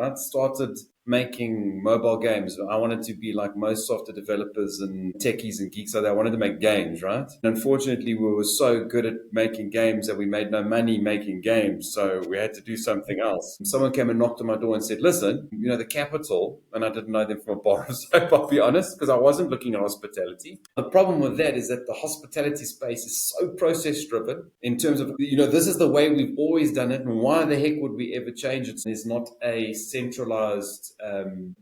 I started making mobile games. I wanted to be like most software developers and techies and geeks. So I wanted to make games, right? And unfortunately, we were so good at making games that we made no money making games. So we had to do something else. Someone came and knocked on my door and said, listen, the capital, and I didn't know them from a bar of soap, I'll be honest, because I wasn't looking at hospitality. The problem with that is that the hospitality space is so process driven in terms of, this is the way we've always done it. And why the heck would we ever change it? There's not a centralized,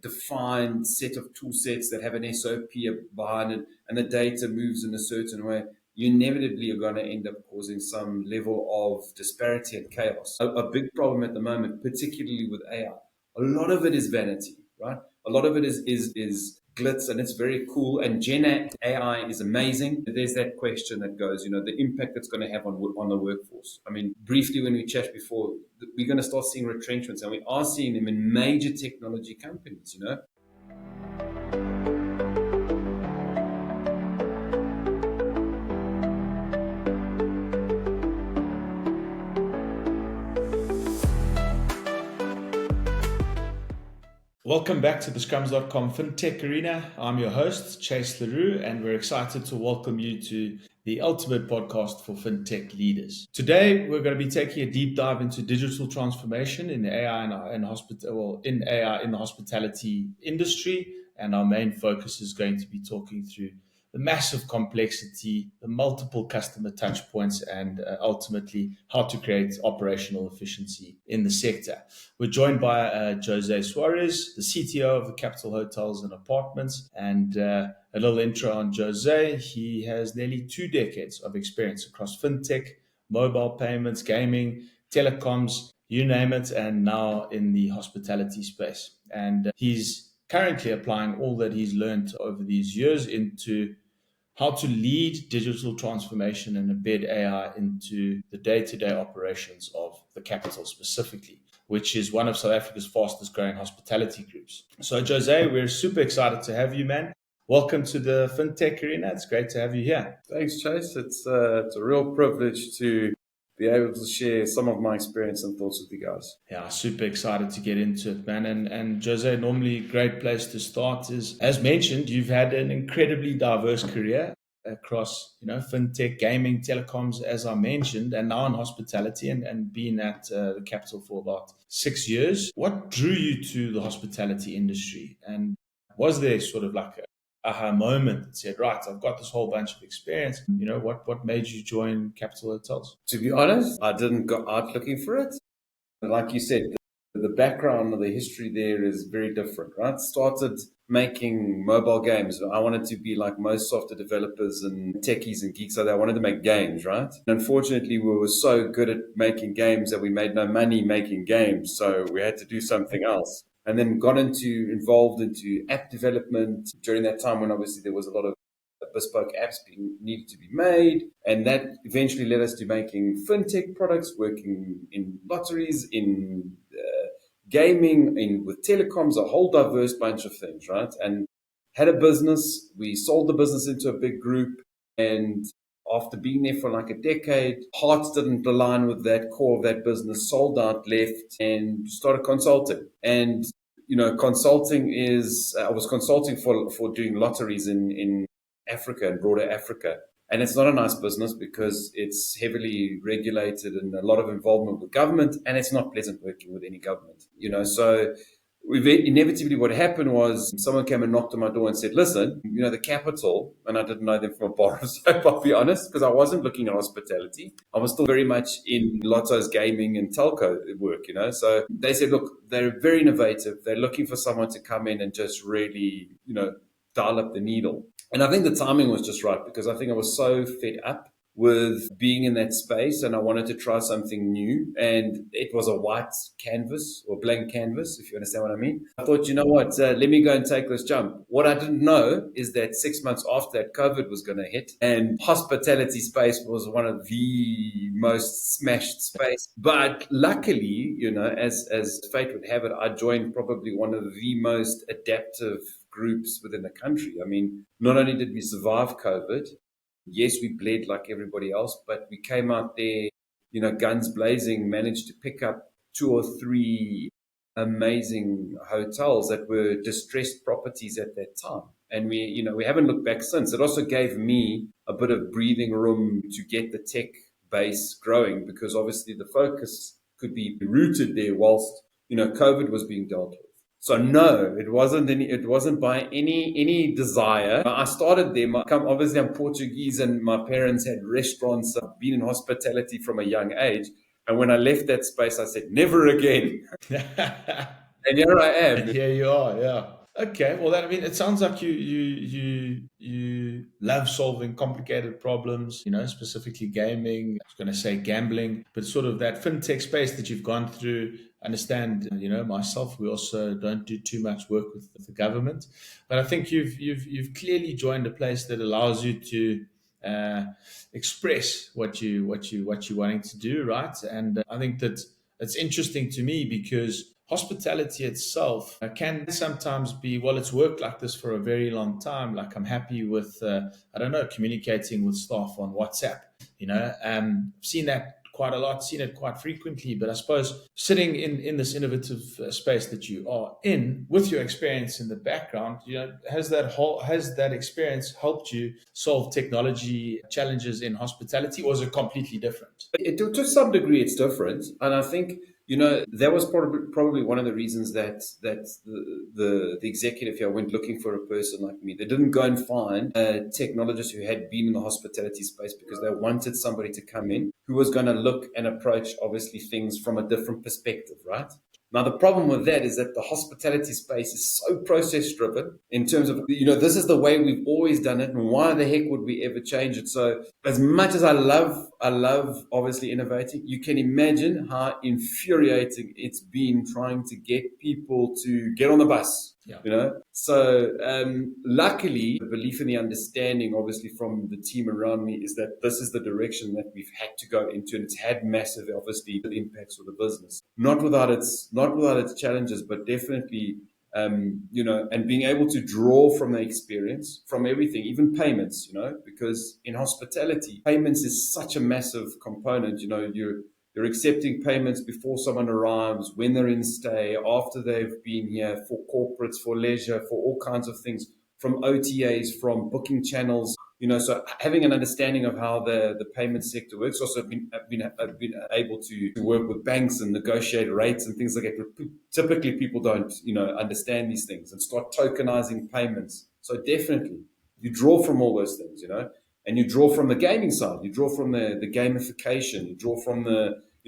defined set of tool sets that have an SOP behind it, and the data moves in a certain way. You inevitably are going to end up causing some level of disparity and chaos. A big problem at the moment, particularly with AI, a lot of it is vanity, right? A lot of it is glitz, and it's very cool. And Gen AI is amazing. There's that question that goes, the impact it's going to have on the workforce. I mean, briefly when we chat before, we're going to start seeing retrenchments, and we are seeing them in major technology companies. Welcome back to the Scrums.com FinTech Arena. I'm your host, Chase LaRue, and we're excited to welcome you to the ultimate podcast for FinTech leaders. Today, we're going to be taking a deep dive into digital transformation in the AI in AI in the hospitality industry, and our main focus is going to be talking through the massive complexity, the multiple customer touch points, and ultimately how to create operational efficiency in the sector. We're joined by José Soares, the CTO of the Capital Hotels and Apartments. And a little intro on José. He has nearly 2 decades of experience across fintech, mobile payments, gaming, telecoms, you name it, and now in the hospitality space. And he's currently applying all that he's learned over these years into how to lead digital transformation and embed AI into the day-to-day operations of the capital specifically, which is one of South Africa's fastest growing hospitality groups. So José, we're super excited to have you, man. Welcome to the FinTech Arena. It's great to have you here. Thanks, Chase. It's a real privilege to be able to share some of my experience and thoughts with you guys. Yeah, super excited to get into it, man. And José, normally a great place to start is, as mentioned, you've had an incredibly diverse career across, fintech, gaming, telecoms, as I mentioned, and now in hospitality and being at the capital for about 6 years. What drew you to the hospitality industry? And was there sort of like a aha moment that said, right, I've got this whole bunch of experience. What made you join Capital Hotels? To be honest, I didn't go out looking for it. Like you said, the background or the history there is very different, right? Started making mobile games. I wanted to be like most software developers and techies and geeks. So I wanted to make games, right? And unfortunately, we were so good at making games that we made no money making games. So we had to do something else. And then got involved into app development during that time when obviously there was a lot of bespoke apps needed to be made. And that eventually led us to making fintech products, working in lotteries, in gaming, with telecoms, a whole diverse bunch of things, right? And had a business. We sold the business into a big group. And after being there for like a decade, hearts didn't align with that core of that business, sold out, left, and started consulting. And, consulting I was consulting for doing lotteries in Africa and broader Africa. And it's not a nice business because it's heavily regulated and a lot of involvement with government, and it's not pleasant working with any government, So inevitably what happened was someone came and knocked on my door and said, listen, the capital, and I didn't know them from a bar of soap, I'll be honest, because I wasn't looking at hospitality. I was still very much in lottos, gaming, and telco work, So they said, look, they're very innovative. They're looking for someone to come in and just really, dial up the needle. And I think the timing was just right because I think I was so fed up with being in that space and I wanted to try something new. And it was a white canvas or blank canvas, if you understand what I mean. I thought, you know what, let me go and take this jump. What I didn't know is that 6 months after that, COVID was going to hit and hospitality space was one of the most smashed space. But luckily, as fate would have it, I joined probably one of the most adaptive groups within the country. I mean, not only did we survive COVID, yes, we bled like everybody else, but we came out there, guns blazing, managed to pick up 2 or 3 amazing hotels that were distressed properties at that time. And we haven't looked back since. It also gave me a bit of breathing room to get the tech base growing, because obviously the focus could be rooted there whilst, COVID was being dealt with. So no, it wasn't by any desire. I started there. Obviously, I'm Portuguese, and my parents had restaurants. I've been in hospitality from a young age. And when I left that space, I said, never again. And here I And am. here you are, yeah. Okay, well, I mean, it sounds like you love solving complicated problems. Specifically gaming. I was going to say gambling, but sort of that fintech space that you've gone through. Understand, myself. We also don't do too much work with the government, but I think you've clearly joined a place that allows you to uh, express what you're wanting to do, right? And I think that it's interesting to me because hospitality itself can sometimes be, well, it's worked like this for a very long time. Like I'm happy with, I don't know, communicating with staff on WhatsApp. Seen that quite a lot, seen it quite frequently. But I suppose sitting in this innovative space that you are in, with your experience in the background, has that experience helped you solve technology challenges in hospitality, or is it completely different? To some degree, it's different, and I think that was probably one of the reasons that the executive here went looking for a person like me. They didn't go and find a technologist who had been in the hospitality space, because they wanted somebody to come in who was going to look and approach obviously things from a different perspective, right? Now, the problem with that is that the hospitality space is so process driven in terms of, this is the way we've always done it. And why the heck would we ever change it? So as much as I love obviously innovating, you can imagine how infuriating it's been trying to get people to get on the bus. Yeah. So luckily, the belief and the understanding, obviously, from the team around me is that this is the direction that we've had to go into, and it's had massive, obviously, impacts for the business. Not without its challenges, but definitely, and being able to draw from the experience, from everything, even payments, because in hospitality, payments is such a massive component. You're accepting payments before someone arrives, when they're in stay, after they've been here, for corporates, for leisure, for all kinds of things, from OTAs, from booking channels. So having an understanding of how the payment sector works. Also, I've been able to work with banks and negotiate rates and things like that. Typically, people don't, understand these things, and start tokenizing payments. So definitely, you draw from all those things, and you draw from the gaming side. You draw from the gamification. You draw from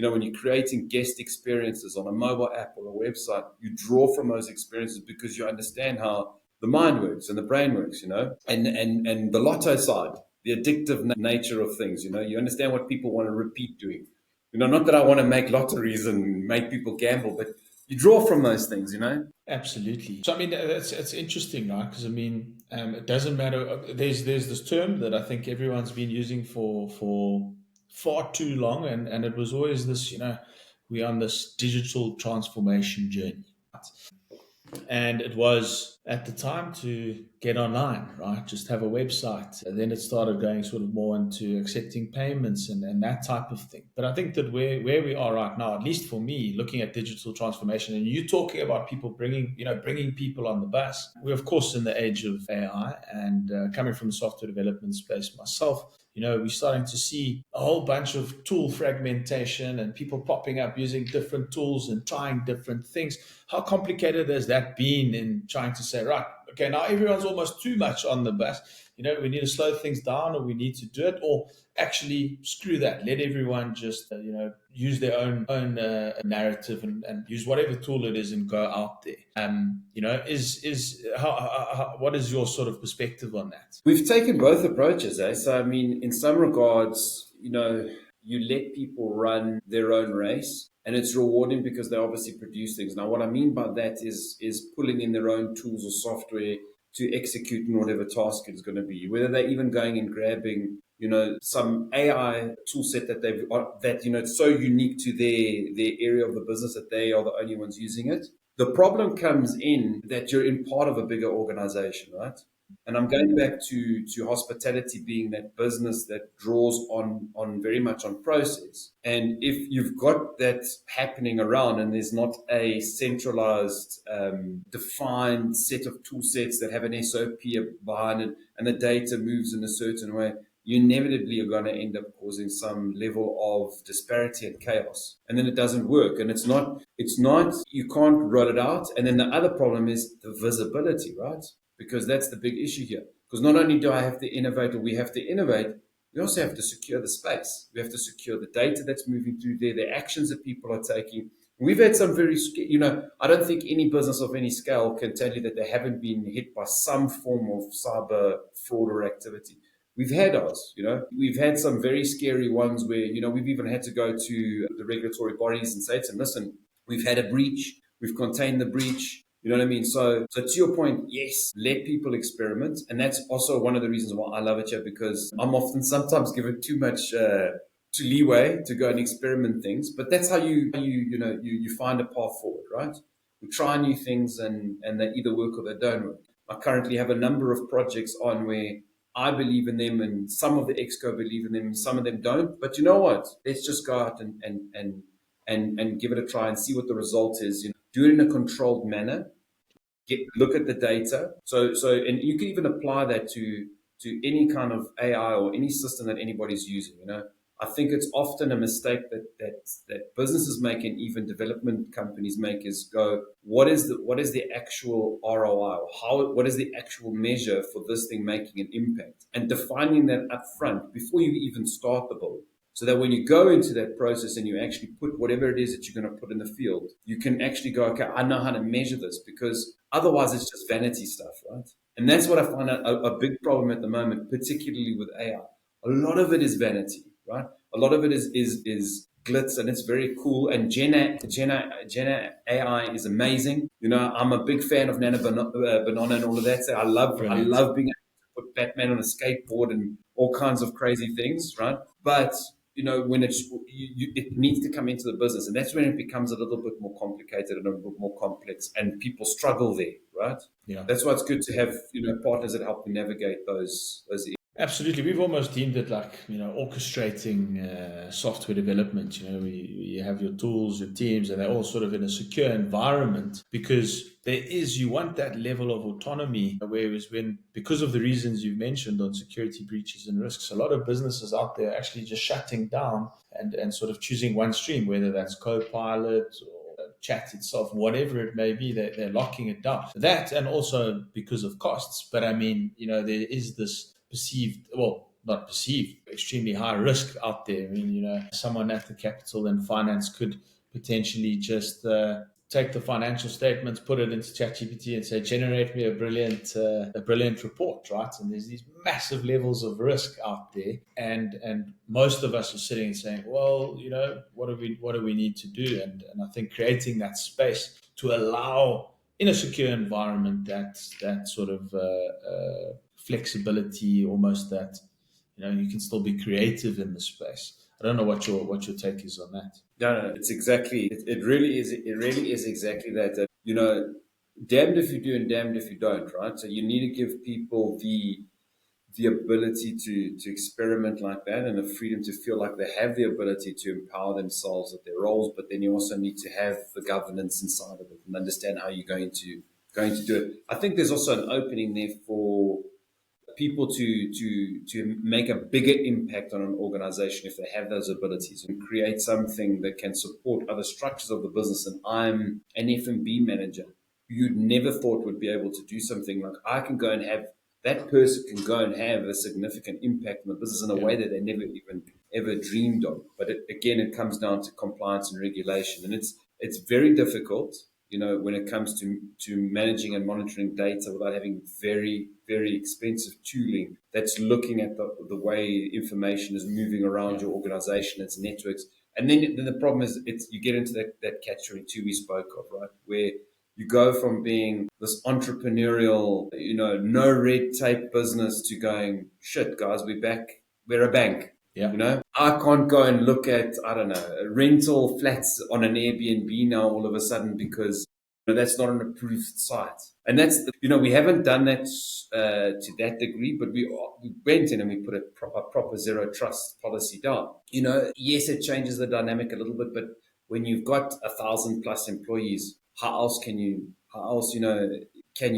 when you're creating guest experiences on a mobile app or a website, you draw from those experiences because you understand how the mind works and the brain works, and the lotto side, the addictive nature of things, you understand what people want to repeat doing. Not that I want to make lotteries and make people gamble, but you draw from those things. Absolutely. So I mean, it's interesting, right? Because I mean, it doesn't matter. There's this term that I think everyone's been using for far too long, and it was always this. We're on this digital transformation journey, and it was at the time to get online, right? Just have a website. And then it started going sort of more into accepting payments and that type of thing. But I think that where we are right now, at least for me, looking at digital transformation, and you talking about people bringing people on the bus, we're of course in the age of AI, and coming from the software development space myself, we're starting to see a whole bunch of tool fragmentation and people popping up using different tools and trying different things. How complicated has that been in trying to say, right, okay, now everyone's almost too much on the bus. We need to slow things down, or we need to do it, or actually screw that. Let everyone just, use their own narrative and use whatever tool it is and go out there. What is your sort of perspective on that? We've taken both approaches, eh? So, I mean, in some regards, you let people run their own race, and it's rewarding because they obviously produce things. Now, what I mean by that is pulling in their own tools or software to execute in whatever task it is going to be. Whether they're even going and grabbing, some AI tool set that it's so unique to their area of the business that they are the only ones using it. The problem comes in that you're in part of a bigger organization, right? And I'm going back to hospitality being that business that draws on very much on process. And if you've got that happening around and there's not a centralized, defined set of tool sets that have an SOP behind it and the data moves in a certain way, you inevitably are going to end up causing some level of disparity and chaos. And then it doesn't work. And you can't roll it out. And then the other problem is the visibility, right? Because that's the big issue here. Because not only do I have to innovate or we have to innovate, we also have to secure the space. We have to secure the data that's moving through there, the actions that people are taking. We've had some I don't think any business of any scale can tell you that they haven't been hit by some form of cyber fraud or activity. We've had ours, we've had some very scary ones where, we've even had to go to the regulatory bodies and say to them, listen, we've had a breach, we've contained the breach. You know what I mean? So to your point, yes, let people experiment. And that's also one of the reasons why I love it here, because I'm often sometimes given too much to leeway to go and experiment things. But that's how you find a path forward, right? We try new things and they either work or they don't work. I currently have a number of projects on where I believe in them and some of the exco believe in them and some of them don't. But you know what? Let's just go out and give it a try and see what the result is. Do it in a controlled manner. Look at the data. And you can even apply that to any kind of AI or any system that anybody's using. I think it's often a mistake that businesses make and even development companies make is go, what is the actual ROI, or what is the actual measure for this thing making an impact, and defining that up front before you even start the build. So that when you go into that process and you actually put whatever it is that you're going to put in the field, you can actually go, okay, I know how to measure this, because otherwise it's just vanity stuff, right? And that's what I find a big problem at the moment, particularly with AI. A lot of it is vanity, right? A lot of it is glitz, and it's very cool. And Gen AI is amazing. I'm a big fan of Nana Banana and all of that. So I love being able to put Batman on a skateboard and all kinds of crazy things, right? But when it needs to come into the business, and that's when it becomes a little bit more complicated and a little bit more complex, and people struggle there, right? Yeah. That's why it's good to have partners that help you navigate those. Absolutely. We've almost deemed it like, orchestrating software development. You have your tools, your teams, and they're all sort of in a secure environment, because you want that level of autonomy. Whereas because of the reasons you've mentioned on security breaches and risks, a lot of businesses out there are actually just shutting down and sort of choosing one stream, whether that's Copilot or chat itself, whatever it may be, they're locking it down. That, and also because of costs. But I mean, there is this not perceived, extremely high risk out there. I mean, someone at the capital and finance could potentially just take the financial statements, put it into ChatGPT and say, generate me a brilliant report, right? And there's these massive levels of risk out there. And most of us are sitting and saying, well, what do we need to do? And I think creating that space to allow, in a secure environment, that sort of flexibility, almost that you can still be creative in the space. I don't know what your take is on that. No, it's exactly. It really is. It really is exactly that. Damned if you do and damned if you don't, right? So you need to give people the ability to experiment like that, and the freedom to feel like they have the ability to empower themselves at their roles. But then you also need to have the governance inside of it and understand how you're going to do it. I think there's also an opening there for people to make a bigger impact on an organization if they have those abilities, and create something that can support other structures of the business. And I'm an F&B manager you'd never thought would be able to do something like, I can go and have that person can go and have a significant impact on the business in a way that they never even ever dreamed of. But it comes down to compliance and regulation, and it's very difficult, when it comes to managing and monitoring data without having very, very expensive tooling that's looking at the way information is moving around your organization, its networks. And then the problem is you get into that catch-22 we spoke of, right? Where you go from being this entrepreneurial, no red tape business to going, shit, guys, we're back. We're a bank. Yeah. I can't go and look at, I don't know, rental flats on an Airbnb now all of a sudden because That's not an approved site. And we haven't done that to that degree, but we went in and we put a proper zero trust policy down. Yes, it changes the dynamic a little bit, but when you've got 1,000+ employees, how else, can you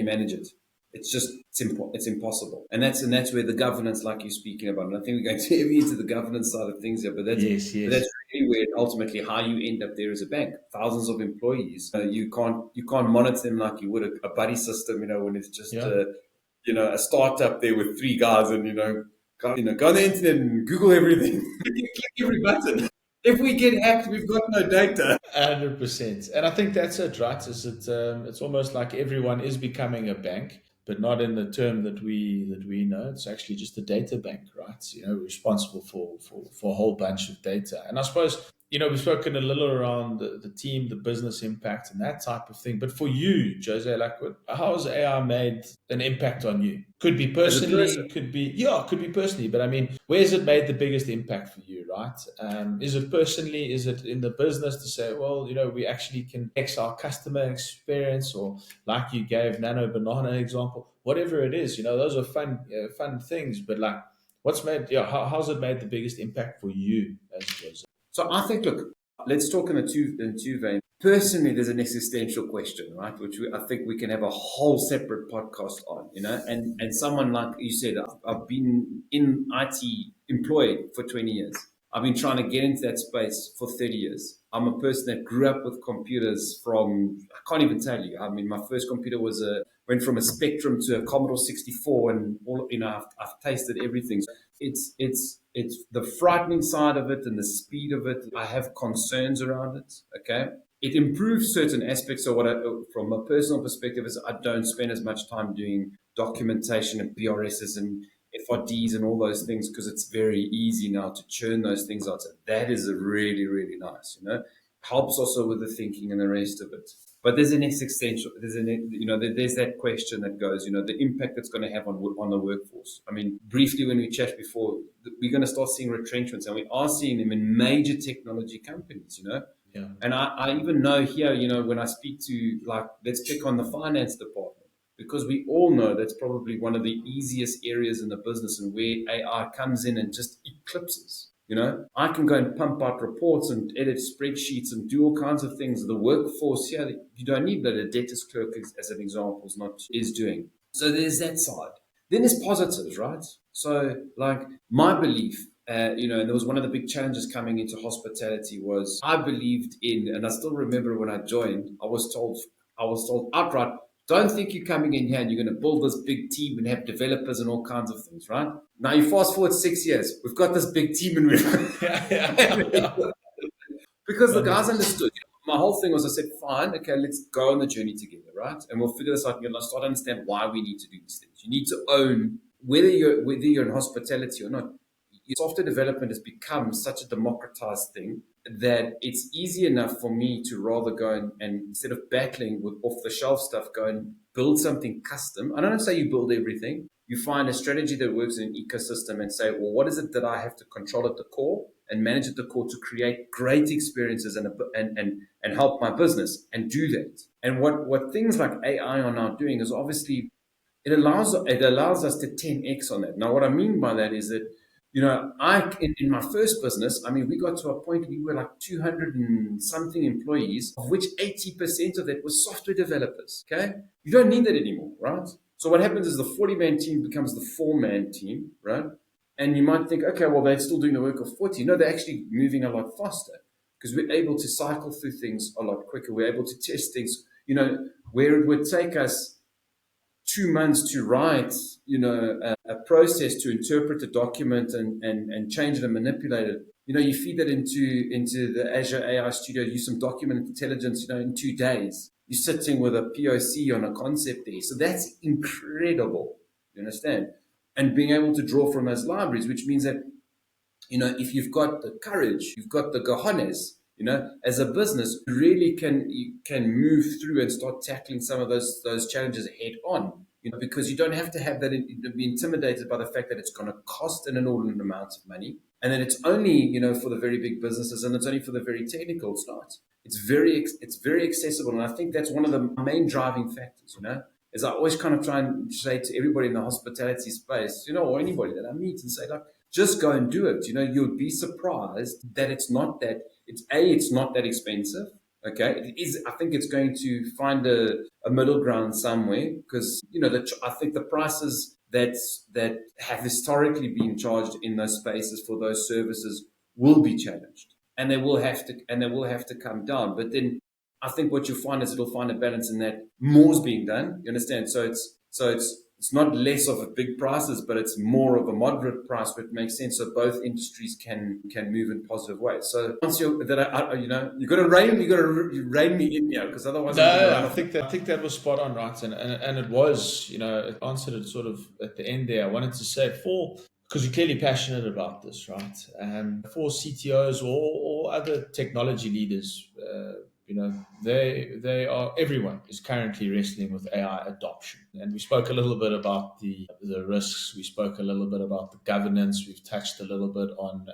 manage it? It's impossible. And that's where the governance, like you're speaking about, and I think we're going to heavy into the governance side of things here, but that's Yes, but yes. that's really where ultimately how you end up there as a bank. Thousands of employees. You can't monitor them like you would a buddy system. When it's just Yeah. a startup there with three guys, and go on the internet and Google everything, click every button. If we get hacked, we've got no data. 100%. And I think that's it, right? It's almost like everyone is becoming a bank, but not in the term that we know. It's actually just a data bank, right? Responsible for a whole bunch of data. And I suppose, we've spoken a little around the team, the business impact, and that type of thing. But for you, Jose, like, how has AI made an impact on you? Could be As a person, personally, could be personally, but I mean, where's it made the biggest impact for you, right? Is it personally? Is it in the business to say, well, we actually can fix our customer experience, or like you gave Nano Banana example, whatever it is, those are fun things. But like, how's it made the biggest impact for you as Jose? so I think, look, let's talk in two veins. Personally, there's an existential question, right? Which I think we can have a whole separate podcast on, and someone like you said, I've been in IT employed for 20 years. I've been trying to get into that space for 30 years. I'm a person that grew up with computers I can't even tell you. I mean, my first computer went from a Spectrum to a Commodore 64, and I've tasted everything. It's the frightening side of it and the speed of it. I have concerns around it. Okay, it improves certain aspects of from a personal perspective, is I don't spend as much time doing documentation and PRSs and FRDs and all those things, because it's very easy now to churn those things out. So that is really, really nice. Helps also with the thinking and the rest of it. But there's an existential, there's that question that goes, the impact it's going to have on the workforce. I mean, briefly when we chat before, we're going to start seeing retrenchments, and we are seeing them in major technology companies. Yeah. And I even know here, when I speak to, like, let's pick on the finance department, because we all know that's probably one of the easiest areas in the business, and where AI comes in and just eclipses. I can go and pump out reports and edit spreadsheets and do all kinds of things. The workforce here, you don't need that. A debtors clerk, as an example, is doing. So there's that side. Then there's positives, right? So, like, my belief, and there was one of the big challenges coming into hospitality was, I believed in, and I still remember when I joined, I was told outright, don't think you're coming in here and you're going to build this big team and have developers and all kinds of things, right? Now you fast forward 6 years, we've got this big team, and Yeah. because the guys 100%. understood. My whole thing was, I said, fine, okay, let's go on the journey together, right? And we'll figure this out. You'll start to understand why we need to do these things. You need to own, whether you're in hospitality or not. Software development has become such a democratized thing that it's easy enough for me to rather go and instead of battling with off-the-shelf stuff, go and build something custom. I don't say you build everything. You find a strategy that works in an ecosystem and say, well, what is it that I have to control at the core and manage at the core to create great experiences and help my business, and do that. And what things like AI are now doing is, obviously, it allows us to 10x on that. Now, what I mean by that is that, in my first business, I mean, we got to a point we were like 200 and something employees, of which 80% of that was software developers. Okay, you don't need that anymore, right? So what happens is the 40-man team becomes the 4-man team, right? And you might think, okay, well, they're still doing the work of 40. No, they're actually moving a lot faster, because we're able to cycle through things a lot quicker. We're able to test things, where it would take us 2 months to write, a process to interpret a document and change it and manipulate it. You feed that into the Azure AI Studio, use some document intelligence, in 2 days. You're sitting with a POC on a concept there. So that's incredible. You understand? And being able to draw from those libraries, which means that, if you've got the courage, you've got the cojones, as a business, you can move through and start tackling some of those challenges head on, because you don't have to have that be intimidated by the fact that it's going to cost an inordinate amount of money. And then it's only, for the very big businesses, and it's only for the very technical. It's not. It's very accessible. And I think that's one of the main driving factors, is I always kind of try and say to everybody in the hospitality space, or anybody that I meet, and say, like, just go and do it. You'll be surprised that it's not that expensive. Okay, it is. I think it's going to find a middle ground somewhere, because I think the prices that have historically been charged in those spaces for those services will be challenged, and they will have to come down. But then I think what you'll find is it'll find a balance in that more's being done. You understand? So it's not less of a big prices, but it's more of a moderate price, but it makes sense. So both industries can move in positive ways. So once you got to rein me in here, because otherwise I'm going to No, run I off. think that was spot on, right? And it was, it answered it sort of at the end there. I wanted to say because you're clearly passionate about this, right? For CTOs or other technology leaders, they are, everyone is currently wrestling with AI adoption. And we spoke a little bit about the risks. We spoke a little bit about the governance. We've touched a little bit on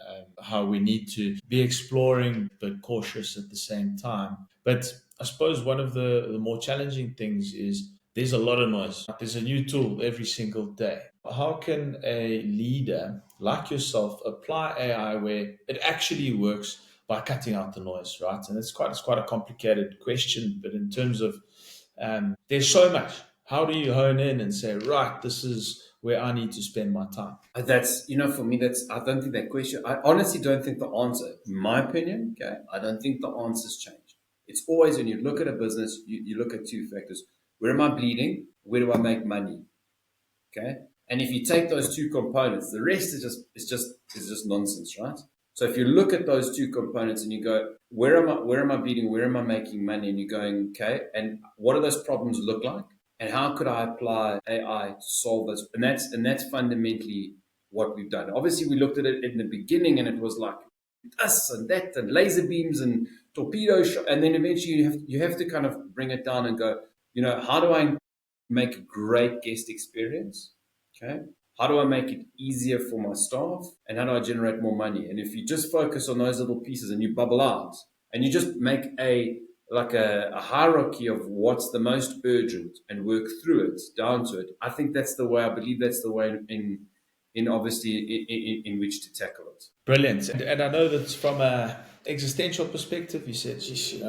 how we need to be exploring but cautious at the same time. But I suppose one of the more challenging things is there's a lot of noise. There's a new tool every single day. How can a leader like yourself apply AI where it actually works by cutting out the noise, right? And it's quite a complicated question, but in terms of there's so much. How do you hone in and say, right, this is where I need to spend my time? That's, for me, I don't think that question, I honestly don't think the answer, in my opinion, okay, I don't think the answer's changed. It's always, when you look at a business, you look at two factors. Where am I bleeding? Where do I make money? Okay. And if you take those two components, the rest is just nonsense, right? So if you look at those two components and you go, where am I bleeding? Where am I making money? And you're going, okay, and what do those problems look like? And how could I apply AI to solve those? And that's fundamentally what we've done. Obviously, we looked at it in the beginning, and it was like this and that, and laser beams and and then eventually you have to kind of bring it down and go, how do I make a great guest experience? Okay. How do I make it easier for my staff? And how do I generate more money? And if you just focus on those little pieces and you bubble out and you just make a hierarchy of what's the most urgent and work through it down to it, I think I believe that's the way in obviously in which to tackle it. Brilliant. And I know that from a existential perspective, you said, geez,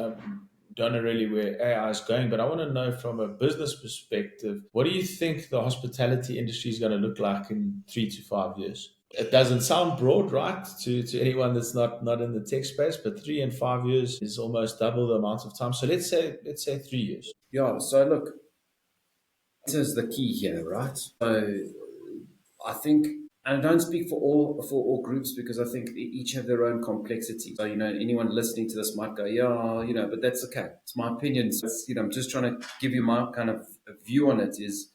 don't know really where AI is going, but I want to know from a business perspective, what do you think the hospitality industry is going to look like in 3 to 5 years? It doesn't sound broad, right, to anyone that's not in the tech space, but 3 and 5 years is almost double the amount of time. So let's say 3 years. Yeah. So look, this is the key here, right? So I think, and I don't speak for all groups, because I think they each have their own complexity. So anyone listening to this might go, yeah, but that's okay. It's my opinion. So I'm just trying to give you my kind of view on it. Is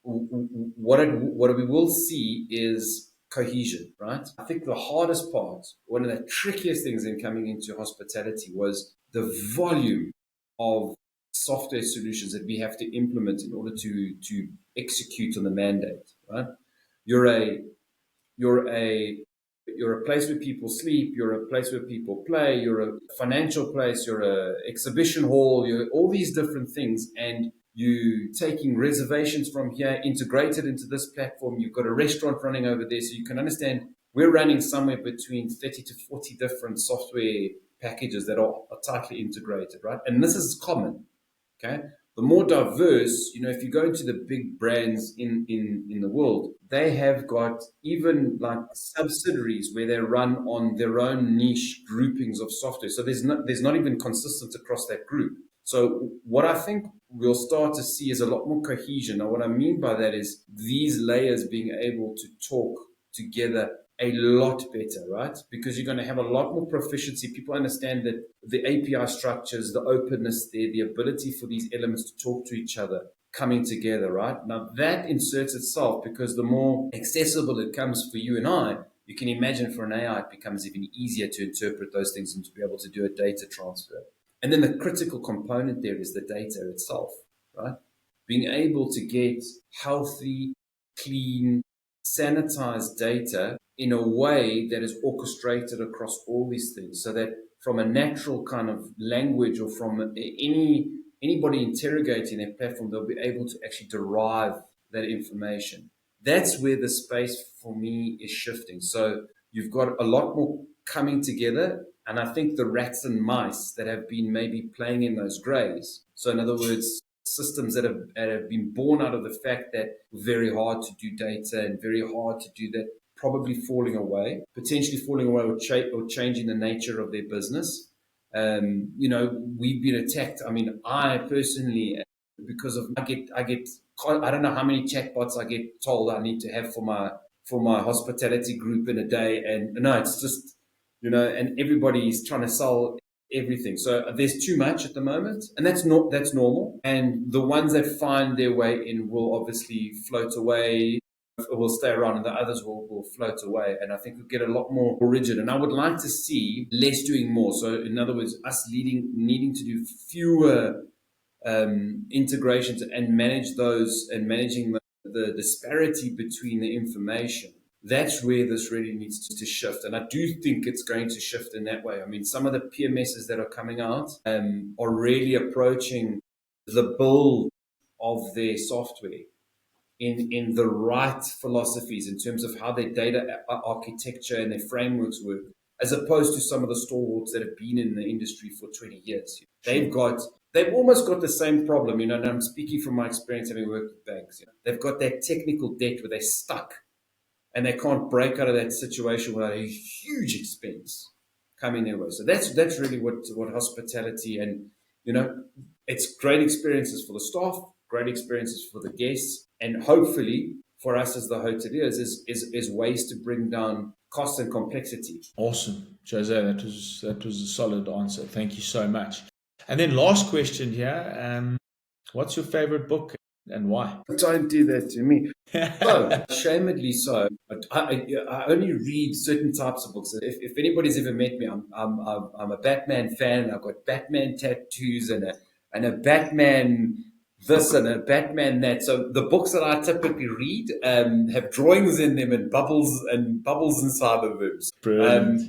what we will see is cohesion, right? I think the hardest part, one of the trickiest things in coming into hospitality, was the volume of software solutions that we have to implement in order to execute on the mandate, right? You're a you're a you're a place where people sleep. You're a place where people play. You're a financial place. You're a exhibition hall. You're all these different things, and you taking reservations from here, integrated into this platform. You've got a restaurant running over there, so you can understand we're running somewhere between 30 to 40 different software packages that are tightly integrated, right? And this is common. Okay. The more diverse, if you go into the big brands in the world, they have got even like subsidiaries where they run on their own niche groupings of software. So there's not even consistent across that group. So what I think we'll start to see is a lot more cohesion. Now, what I mean by that is these layers being able to talk together a lot better, right? Because you're going to have a lot more proficiency. People understand that the API structures, the openness there, the ability for these elements to talk to each other, coming together, right? Now that inserts itself, because the more accessible it comes for you and I, you can imagine for an AI, it becomes even easier to interpret those things and to be able to do a data transfer. And then the critical component there is the data itself, right? Being able to get healthy, clean, sanitized data in a way that is orchestrated across all these things, so that from a natural kind of language or from anybody interrogating their platform, they'll be able to actually derive that information. That's where the space for me is shifting. So you've got a lot more coming together. And I think the rats and mice that have been maybe playing in those grays. So in other words, systems that have been born out of the fact that very hard to do data and very hard to do that, probably falling away, potentially falling away or changing the nature of their business. We've been attacked. I mean, I personally, because of I don't know how many chatbots I get told I need to have for my hospitality group in a day, and no, it's just and everybody is trying to sell everything. So there's too much at the moment, and that's normal. And the ones that find their way in will obviously float away, will stay around, and the others will float away. And I think we'll get a lot more rigid. And I would like to see less doing more. So in other words, us needing to do fewer integrations and manage those, and managing the disparity between the information. That's where this really needs to shift. And I do think it's going to shift in that way. I mean, some of the PMSs that are coming out are really approaching the build of their software in the right philosophies in terms of how their data architecture and their frameworks work, as opposed to some of the stalwarts that have been in the industry for 20 years. They've almost got the same problem, and I'm speaking from my experience having worked with banks. They've got that technical debt where they're stuck and they can't break out of that situation without a huge expense coming their way. So that's really what hospitality, and it's great experiences for the staff, great experiences for the guests, and hopefully for us as the hoteliers is ways to bring down cost and complexity. Awesome, Jose. That was a solid answer. Thank you so much. And then last question here. What's your favorite book and why? Don't do that to me. So, ashamedly so. I only read certain types of books. If anybody's ever met me, I'm a Batman fan. I've got Batman tattoos and a Batman this and a Batman that. So the books that I typically read have drawings in them and bubbles inside of them. Brilliant.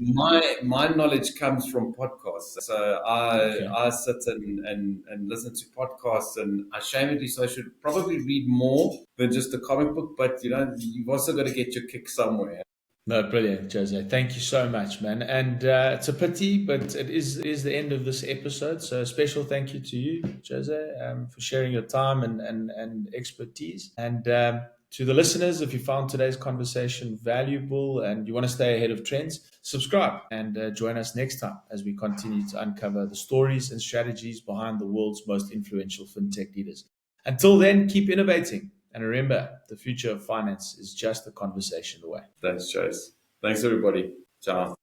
My knowledge comes from podcasts. So Okay. I sit and listen to podcasts, and ashamedly so I should probably read more than just a comic book, but you've also got to get your kick somewhere. No, brilliant, Jose. Thank you so much, man. And it's a pity, but it is the end of this episode. So a special thank you to you, Jose, for sharing your time and expertise. And to the listeners, if you found today's conversation valuable and you want to stay ahead of trends, subscribe and join us next time as we continue to uncover the stories and strategies behind the world's most influential fintech leaders. Until then, keep innovating. And remember, the future of finance is just a conversation away. Thanks, Chase. Thanks, everybody. Ciao.